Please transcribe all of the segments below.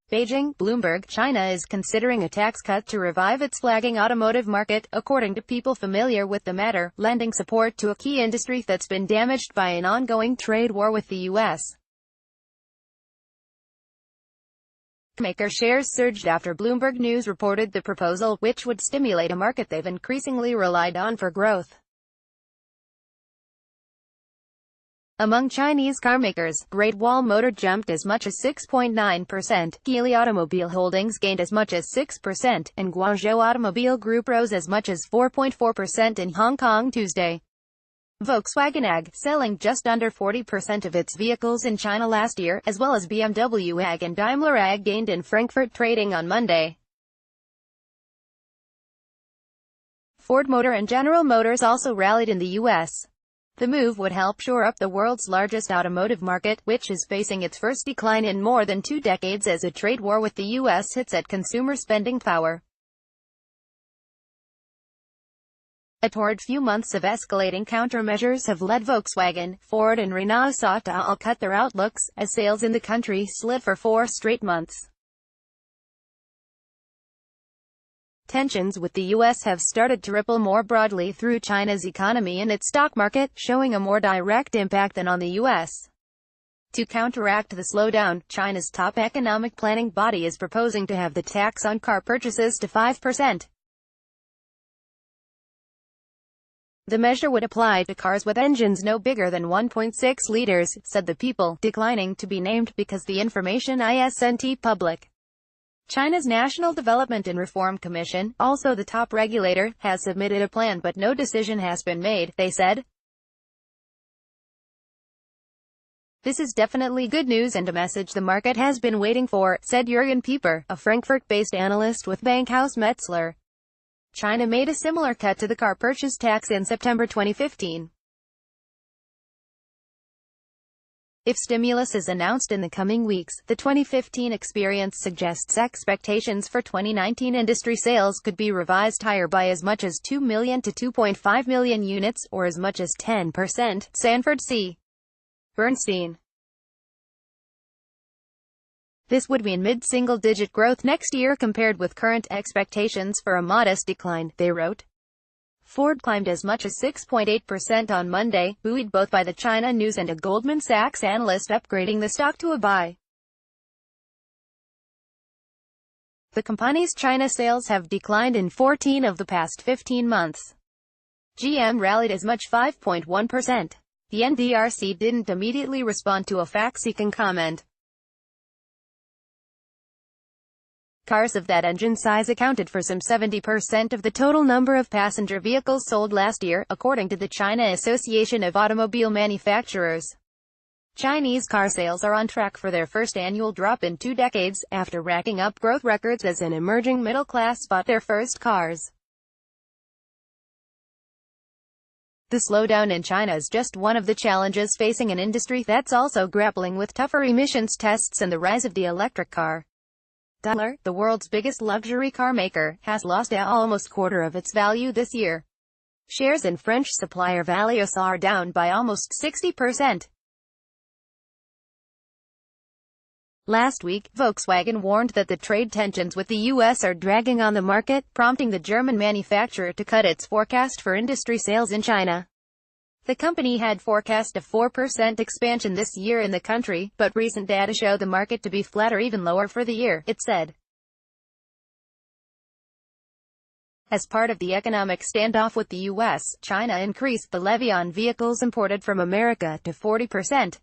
Beijing, Bloomberg, China is considering a tax cut to revive its flagging automotive market, according to people familiar with the matter, lending support to a key industry that's been damaged by an ongoing trade war with the U.S. Carmaker shares surged after Bloomberg News reported the proposal, which would stimulate a market they've increasingly relied on for growth. Among Chinese carmakers, Great Wall Motor jumped as much as 6.9%, Geely Automobile Holdings gained as much as 6%, and Guangzhou Automobile Group rose as much as 4.4% in Hong Kong Tuesday. Volkswagen AG, selling just under 40% of its vehicles in China last year, as well as BMW AG and Daimler AG gained in Frankfurt trading on Monday. Ford Motor and General Motors also rallied in the U.S. The move would help shore up the world's largest automotive market, which is facing its first decline in more than 2 decades as a trade war with the U.S. hits at consumer spending power. A torrid few months of escalating countermeasures have led Volkswagen, Ford and Renault to all cut their outlooks, as sales in the country slid for 4 straight months. Tensions with the U.S. have started to ripple more broadly through China's economy and its stock market, showing a more direct impact than on the U.S. To counteract the slowdown, China's top economic planning body is proposing to have the tax on car purchases to 5%. The measure would apply to cars with engines no bigger than 1.6 liters, said the people, declining to be named because the information isn't public. China's National Development and Reform Commission, also the top regulator, has submitted a plan but no decision has been made, they said. This is definitely good news and a message the market has been waiting for, said Jürgen Pieper, a Frankfurt-based analyst with Bankhaus Metzler. China made a similar cut to the car purchase tax in September 2015. If stimulus is announced in the coming weeks, the 2015 experience suggests expectations for 2019 industry sales could be revised higher by as much as 2 million to 2.5 million units, or as much as 10%, Sanford C. Bernstein. This would mean mid-single-digit growth next year compared with current expectations for a modest decline, they wrote. Ford climbed as much as 6.8% on Monday, buoyed both by the China news and a Goldman Sachs analyst upgrading the stock to a buy. The company's China sales have declined in 14 of the past 15 months. GM rallied as much 5.1%. The NDRC didn't immediately respond to a fact-seeking comment. Cars of that engine size accounted for some 70% of the total number of passenger vehicles sold last year, according to the China Association of Automobile Manufacturers. Chinese car sales are on track for their first annual drop in 2 decades, after racking up growth records as an emerging middle class bought their first cars. The slowdown in China is just one of the challenges facing an industry that's also grappling with tougher emissions tests and the rise of the electric car. Daimler, the world's biggest luxury car maker, has lost almost a quarter of its value this year. Shares in French supplier Valeos are down by almost 60%. Last week, Volkswagen warned that the trade tensions with the U.S. are dragging on the market, prompting the German manufacturer to cut its forecast for industry sales in China. The company had forecast a 4% expansion this year in the country, but recent data show the market to be flat or even lower for the year, it said. As part of the economic standoff with the U.S., China increased the levy on vehicles imported from America to 40%.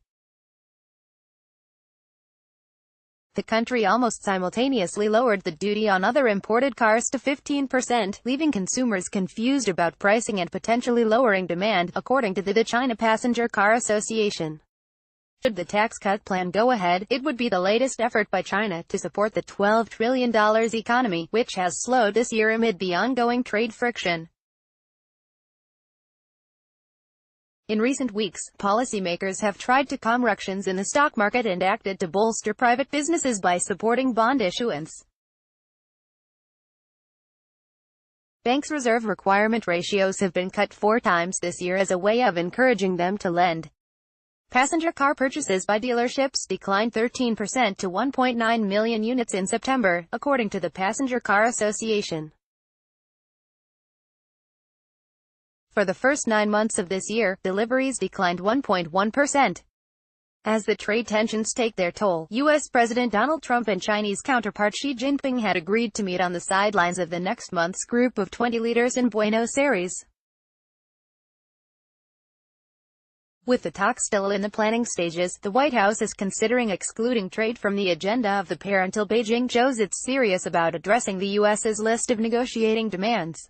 The country almost simultaneously lowered the duty on other imported cars to 15%, leaving consumers confused about pricing and potentially lowering demand, according to the China Passenger Car Association. Should the tax cut plan go ahead, it would be the latest effort by China to support the $12 trillion economy, which has slowed this year amid the ongoing trade friction. In recent weeks, policymakers have tried to calm ructions in the stock market and acted to bolster private businesses by supporting bond issuance. Banks' reserve requirement ratios have been cut 4 times this year as a way of encouraging them to lend. Passenger car purchases by dealerships declined 13% to 1.9 million units in September, according to the Passenger Car Association. For the first 9 months of this year, deliveries declined 1.1%. As the trade tensions take their toll, U.S. President Donald Trump and Chinese counterpart Xi Jinping had agreed to meet on the sidelines of the next month's Group of 20 leaders in Buenos Aires. With the talks still in the planning stages, the White House is considering excluding trade from the agenda of the pair until Beijing shows it's serious about addressing the U.S.'s list of negotiating demands.